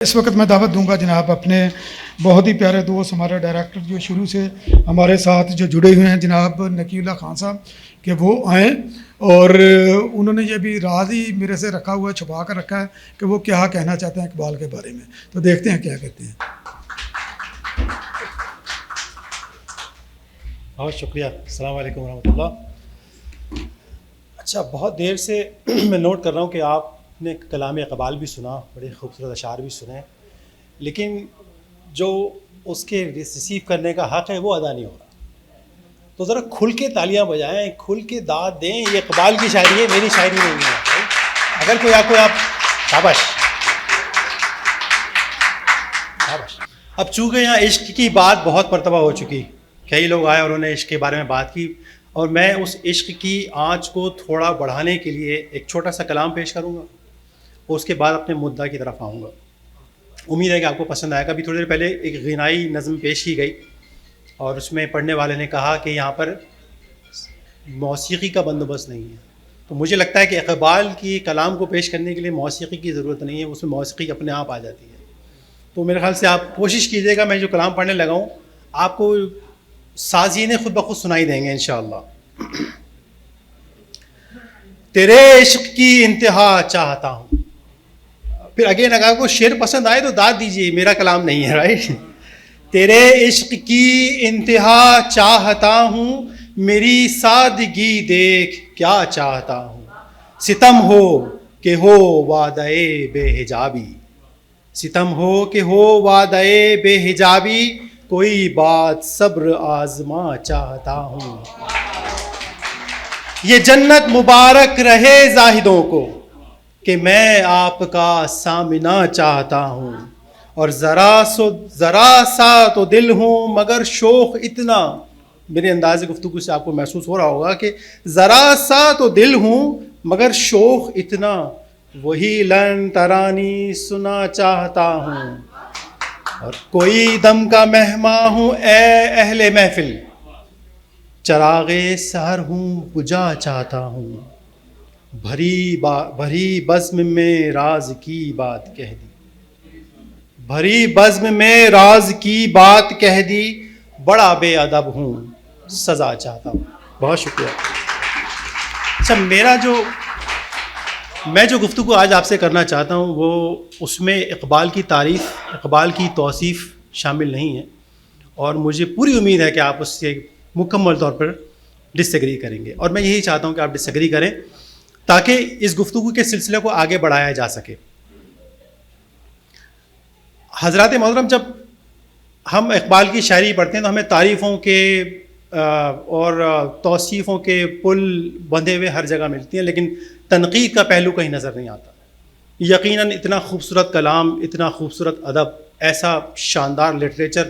اس وقت میں دعوت دوں گا جناب اپنے بہت ہی پیارے دوست ہمارے ڈائریکٹر جو شروع سے ہمارے ساتھ جو جڑے ہوئے ہیں جناب نقی اللہ خان صاحب کہ وہ آئیں، اور انہوں نے یہ بھی راز ہی میرے سے رکھا ہوا ہے، چھپا کر رکھا ہے کہ وہ کیا کہنا چاہتے ہیں اقبال کے بارے میں، تو دیکھتے ہیں کیا کہتے ہیں۔ بہت شکریہ، السلام علیکم ورحمۃ اللہ۔ اچھا، بہت دیر سے میں نوٹ کر رہا ہوں کہ آپ نے کلام اقبال بھی سنا، بڑے خوبصورت اشعار بھی سنے، لیکن جو اس کے ریسیو کرنے کا حق ہے وہ ادا نہیں ہو رہا۔ تو ذرا کھل کے تالیاں بجائیں، کھل کے داد دیں، یہ اقبال کی شاعری ہے، میری شاعری نہیں ہے۔ اگر کوئی آپ شاباش شاباش۔ اب چونکہ یہاں عشق کی بات بہت مرتبہ ہو چکی، کئی لوگ آئے اور انہوں نے عشق کے بارے میں بات کی، اور میں اس عشق کی آنچ کو تھوڑا بڑھانے کے لیے ایک چھوٹا سا کلام پیش کروں گا، اور اس کے بعد اپنے مدعا کی طرف آؤں گا۔ امید ہے کہ آپ کو پسند آئے گا۔ ابھی تھوڑی دیر پہلے ایک غنائی نظم پیش کی گئی، اور اس میں پڑھنے والے نے کہا کہ یہاں پر موسیقی کا بندوبست نہیں ہے، تو مجھے لگتا ہے کہ اقبال کی کلام کو پیش کرنے کے لیے موسیقی کی ضرورت نہیں ہے، اس میں موسیقی اپنے آپ آ جاتی ہے۔ تو میرے خیال سے آپ کوشش کیجیے گا، میں جو کلام پڑھنے لگا ہوں آپ کو سازینے خود بخود سنائی دیں گے انشاءاللہ۔ تیرے عشق کی انتہا چاہتا ہوں، پھر اگین اگر کو شعر پسند آئے تو داد دیجیے، میرا کلام نہیں ہے، رائٹ۔ تیرے عشق کی انتہا چاہتا ہوں، میری سادگی دیکھ کیا چاہتا ہوں، ستم ہو کہ ہو وعدہ بے حجابی، ستم ہو کہ ہو وعدہ بے حجابی، کوئی بات صبر آزما چاہتا ہوں۔ یہ جنت مبارک رہے زاہدوں کو کہ میں آپ کا سامنا چاہتا ہوں، اور ذرا سا تو دل ہوں مگر شوق اتنا، میرے انداز گفتگو سے آپ کو محسوس ہو رہا ہوگا کہ ذرا سا تو دل ہوں مگر شوق اتنا، وہی لن ترانی سنا چاہتا ہوں، اور کوئی دم کا مہماں ہوں اے اہل محفل، چراغ سحر ہوں بجھا چاہتا ہوں، بھری بزم میں راز کی بات کہہ دی، بھری بزم میں راز کی بات کہہ دی، بڑا بے ادب ہوں سزا چاہتا ہوں۔ بہت شکریہ۔ اچھا، میں جو گفتگو آج آپ سے کرنا چاہتا ہوں وہ اس میں اقبال کی تعریف، اقبال کی توصیف شامل نہیں ہے، اور مجھے پوری امید ہے کہ آپ اس سے مکمل طور پر ڈس ایگری کریں گے، اور میں یہی چاہتا ہوں کہ آپ ڈس ایگری کریں تاکہ اس گفتگو کے سلسلے کو آگے بڑھایا جا سکے۔ حضرات محترم، جب ہم اقبال کی شاعری پڑھتے ہیں تو ہمیں تعریفوں کے اور توصیفوں کے پل بندھے ہوئے ہر جگہ ملتی ہیں، لیکن تنقید کا پہلو کہیں نظر نہیں آتا۔ یقیناً اتنا خوبصورت کلام، اتنا خوبصورت ادب، ایسا شاندار لٹریچر،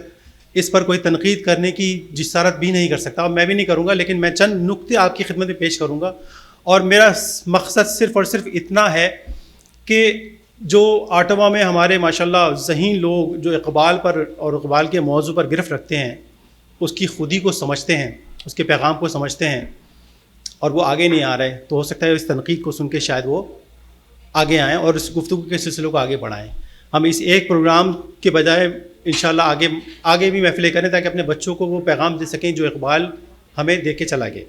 اس پر کوئی تنقید کرنے کی جسارت بھی نہیں کر سکتا، اور میں بھی نہیں کروں گا، لیکن میں چند نکتے آپ کی خدمت میں پیش کروں گا، اور میرا مقصد صرف اور صرف اتنا ہے کہ جو آٹوا میں ہمارے ماشاءاللہ ذہین لوگ جو اقبال پر اور اقبال کے موضوع پر گرفت رکھتے ہیں، اس کی خودی کو سمجھتے ہیں، اس کے پیغام کو سمجھتے ہیں، اور وہ آگے نہیں آ رہے، تو ہو سکتا ہے اس تنقید کو سن کے شاید وہ آگے آئیں اور اس گفتگو کے سلسلے کو آگے بڑھائیں۔ ہم اس ایک پروگرام کے بجائے انشاءاللہ آگے بھی محفلیں کریں تاکہ اپنے بچوں کو وہ پیغام دے سکیں جو اقبال ہمیں دے کے چلا گیا۔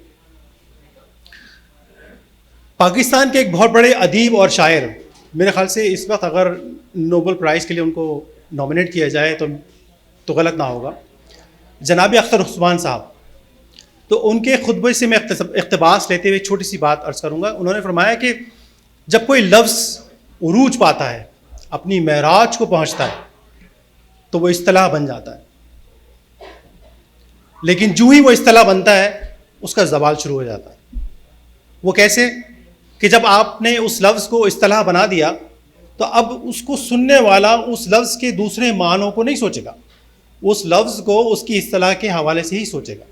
پاکستان کے ایک بہت بڑے ادیب اور شاعر، میرے خیال سے اس وقت اگر نوبل پرائز کے لیے ان کو نامنیٹ کیا جائے تو غلط نہ ہوگا، جناب اختر عثمان صاحب، تو ان کے خطبے سے میں اقتباس لیتے ہوئے چھوٹی سی بات عرض کروں گا۔ انہوں نے فرمایا کہ جب کوئی لفظ عروج پاتا ہے، اپنی معراج کو پہنچتا ہے، تو وہ اصطلاح بن جاتا ہے، لیکن جو ہی وہ اصطلاح بنتا ہے اس کا زوال شروع ہو جاتا ہے۔ وہ کیسے؟ کہ جب آپ نے اس لفظ کو اصطلاح بنا دیا تو اب اس کو سننے والا اس لفظ کے دوسرے معنوں کو نہیں سوچے گا، اس لفظ کو اس کی اصطلاح کے حوالے سے ہی سوچے گا۔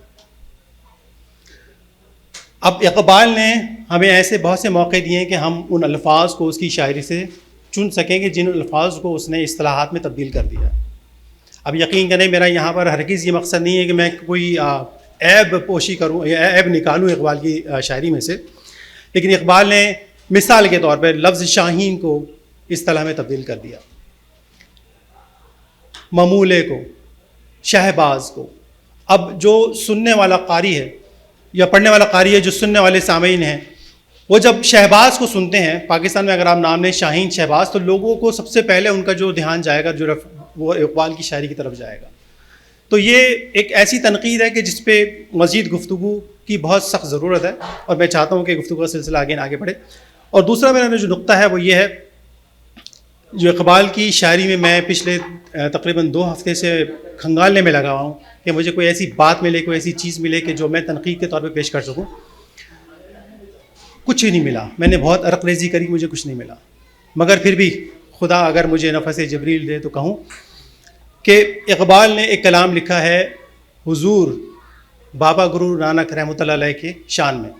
اب اقبال نے ہمیں ایسے بہت سے موقع دیے ہیں کہ ہم ان الفاظ کو اس کی شاعری سے چن سکیں گے جن الفاظ کو اس نے اصطلاحات میں تبدیل کر دیا۔ اب یقین کریں، میرا یہاں پر ہرگز یہ مقصد نہیں ہے کہ میں کوئی عیب پوشی کروں یا عیب نکالوں اقبال کی شاعری میں سے، لیکن اقبال نے مثال کے طور پر لفظ شاہین کو اصطلاح میں تبدیل کر دیا۔ ممولے کو, شہباز کو. اب جو سننے والا قاری ہے یا پڑھنے والا قاری ہے, جو سننے والے سامعین ہیں, وہ جب شہباز کو سنتے ہیں, پاکستان میں اگر آپ نام لیں شاہین شہباز, تو لوگوں کو سب سے پہلے ان کا جو دھیان جائے گا وہ اقبال کی شاعری کی طرف جائے گا. تو یہ ایک ایسی تنقید ہے کہ جس پہ مزید گفتگو کی بہت سخت ضرورت ہے, اور میں چاہتا ہوں کہ گفتگو کا سلسلہ آگے بڑھے. اور دوسرا میرا جو نقطہ ہے وہ یہ ہے, جو اقبال کی شاعری میں میں پچھلے تقریباً 2 ہفتے سے کھنگالنے میں لگا ہوا ہوں کہ مجھے کوئی ایسی بات ملے, کوئی ایسی چیز ملے کہ جو میں تنقید کے طور پہ پیش کر سکوں. کچھ ہی نہیں ملا. میں نے بہت عرق ریزی کری, مجھے کچھ نہیں ملا. مگر پھر بھی خدا اگر مجھے نفس جبریل دے تو کہوں کہ اقبال نے ایک کلام لکھا ہے حضور بابا گرو نانک رحمۃ اللہ علیہ کے شان میں.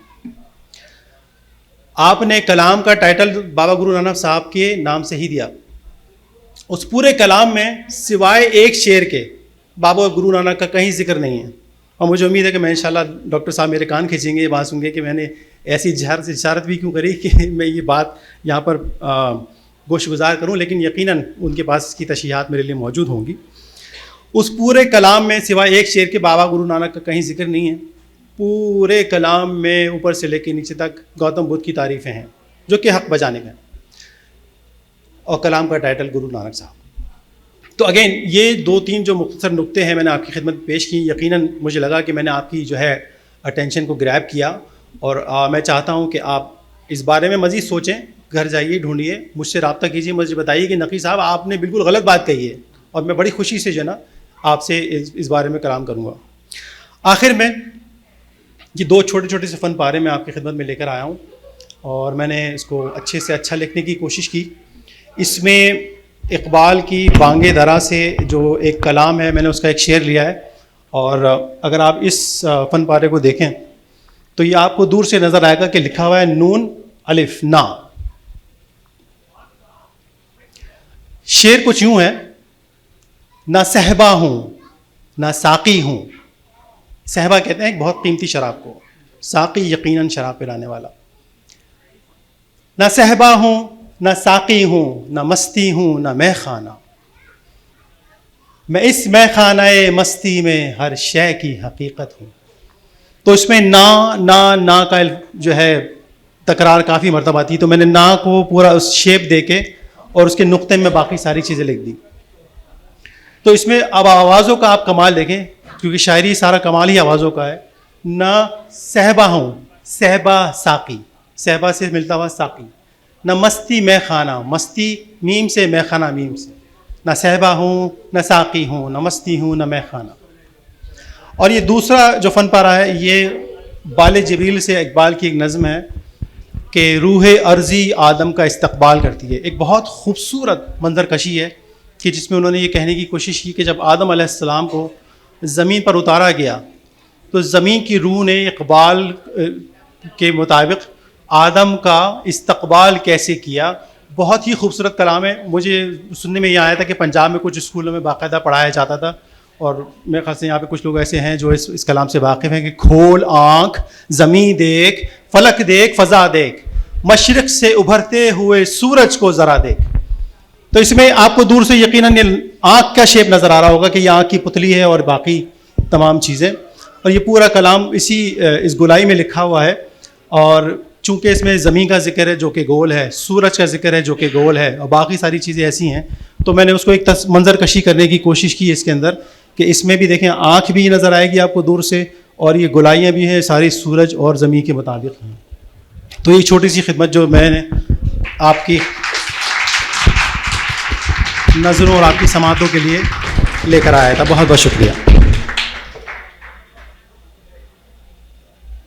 آپ نے کلام کا ٹائٹل بابا گرو نانک صاحب کے نام سے ہی دیا. اس پورے کلام میں سوائے ایک شعر کے بابا گرو نانک کا کہیں ذکر نہیں ہے. اور مجھے امید ہے کہ میں انشاءاللہ ڈاکٹر صاحب میرے کان کھینچیں گے, یہ بات سن گے کہ میں نے ایسی اشارت بھی کیوں کری کہ میں یہ بات یہاں پر گوش گزار کروں, لیکن یقیناً ان کے پاس اس کی تشریحات میرے لیے موجود ہوں گی. اس پورے کلام میں سوائے ایک شعر کے بابا گرو نانک کا کہیں ذکر نہیں ہے. پورے کلام میں اوپر سے لے کے نیچے تک گوتم بدھ کی تعریفیں ہیں جو کہ حق بجانے کا ہے, اور کلام کا ٹائٹل گرو نانک صاحب. تو اگین یہ 2-3 جو مختصر نقطے ہیں میں نے آپ کی خدمت پیش کی. یقیناً مجھے لگا کہ میں نے آپ کی جو ہے اٹینشن کو گریب کیا, اور میں چاہتا ہوں کہ آپ اس بارے میں مزید سوچیں, گھر جائیے, ڈھونڈیے, مجھ سے رابطہ کیجیے, مجھے بتائیے کہ نقی صاحب آپ نے بالکل غلط بات کہی ہے, اور میں بڑی خوشی سے جو ہے نا آپ سے اس بارے میں کلام کروں گا. آخر میں یہ 2 چھوٹے سے فن پارے میں آپ کی خدمت میں لے کر آیا ہوں, اور میں نے اس کو اچھے سے اچھا لکھنے کی کوشش کی. اس میں اقبال کی بانگ درا سے جو ایک کلام ہے میں نے اس کا ایک شعر لیا ہے, اور اگر آپ اس فن پارے کو دیکھیں تو یہ آپ کو دور سے نظر آئے گا کہ لکھا ہوا ہے نون الف نا. شعر کچھ یوں ہے, نہ صحبا ہوں نہ ساقی ہوں. صحبا کہتے ہیں ایک بہت قیمتی شراب کو, ساقی یقیناً شراب پلانے والا. نہ صحبا ہوں نہ ساقی ہوں نہ مستی ہوں نہ مے خانہ, میں اس مے خانہ مستی میں ہر شے کی حقیقت ہوں. تو اس میں نا کا جو ہے تکرار کافی مرتبہ تھی, تو میں نے نا کو پورا اس شیپ دے کے اور اس کے نقطے میں باقی ساری چیزیں لکھ دی. تو اس میں اب آوازوں کا آپ کمال دیکھیں, کیونکہ شاعری سارا کمال ہی آوازوں کا ہے. نہ صحبا ہوں, صحبا ساقی, صحبا سے ملتا ہوا ساقی. نہ مستی مے خانہ, مستی میم سے, مے خانہ میم سے. نہ صحبا ہوں نہ ساقی ہوں نہ مستی ہوں نہ مے خانہ. اور یہ دوسرا جو فن پارا ہے یہ بال جبریل سے اقبال کی ایک نظم ہے کہ روح ارضی آدم کا استقبال کرتی ہے. ایک بہت خوبصورت منظر کشی ہے کہ جس میں انہوں نے یہ کہنے کی کوشش کی کہ جب آدم علیہ السلام کو زمین پر اتارا گیا تو زمین کی روح نے اقبال کے مطابق آدم کا استقبال کیسے کیا. بہت ہی خوبصورت کلام ہے. مجھے سننے میں یہ آیا تھا کہ پنجاب میں کچھ اسکولوں میں باقاعدہ پڑھایا جاتا تھا, اور میرے خیال سے یہاں پہ کچھ لوگ ایسے ہیں جو اس کلام سے واقف ہیں کہ کھول آنکھ, زمین دیکھ, فلک دیکھ, فضا دیکھ, مشرق سے ابھرتے ہوئے سورج کو ذرا دیکھ. تو اس میں آپ کو دور سے یقیناً آنکھ کا شیپ نظر آ رہا ہوگا کہ یہ آنکھ کی پتلی ہے اور باقی تمام چیزیں. اور یہ پورا کلام اس گولائی میں لکھا ہوا ہے. اور چونکہ اس میں زمین کا ذکر ہے جو کہ گول ہے, سورج کا ذکر ہے جو کہ گول ہے, اور باقی ساری چیزیں ایسی ہیں, تو میں نے اس کو ایک منظر کشی کرنے کی کوشش کی اس کے اندر کہ اس میں بھی دیکھیں آنکھ بھی نظر آئے گی آپ کو دور سے, اور یہ گولائیاں بھی ہیں ساری سورج اور زمین کے مطابق ہیں. تو یہ چھوٹی سی خدمت جو میں نے آپ کی نظروں اور آپ کی سماعتوں کے لیے لے کر آیا تھا. بہت بہت شکریہ.